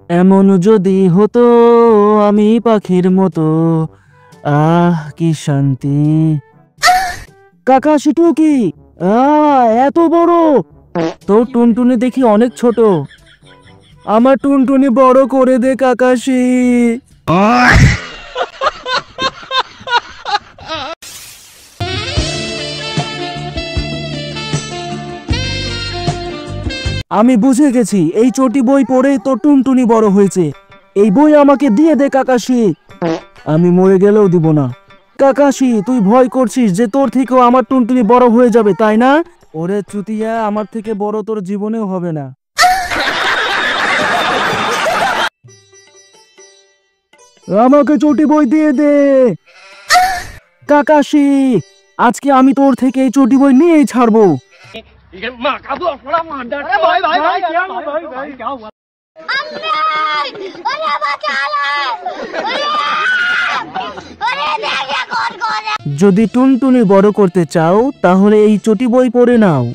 এমন যদি হতো আমি পাখির মতো, কি শান্তি। কাকা সেটু কি? এত বড়! তোর টুনটুনি দেখি অনেক ছোট। আমার টুনটুনি বড় করে দে কাকাশি। আমি বুঝে গেছি, এই চটি বই পড়েই তোর টুনটুনি বড় হয়েছে। এই বই আমাকে দিয়ে দে কাকাশি। আমি মরে গেলেও দিব না। কাকাশি, তুই ভয় করছিস যে তোর থেকেও আমার টুনটুনি বড় হয়ে যাবে, তাই না? ওরে চুতিয়া, আমার থেকে বড় তোর জীবনেও হবে না। আমাকে চটি বই দিয়ে দে কাকাশি। আজকে আমি তোর থেকে এই চটি বই নিয়েই ছাড়বো। যদি টুনটুনি বড় করতে চাও তাহলে এই চটি বই পড়ে নাও।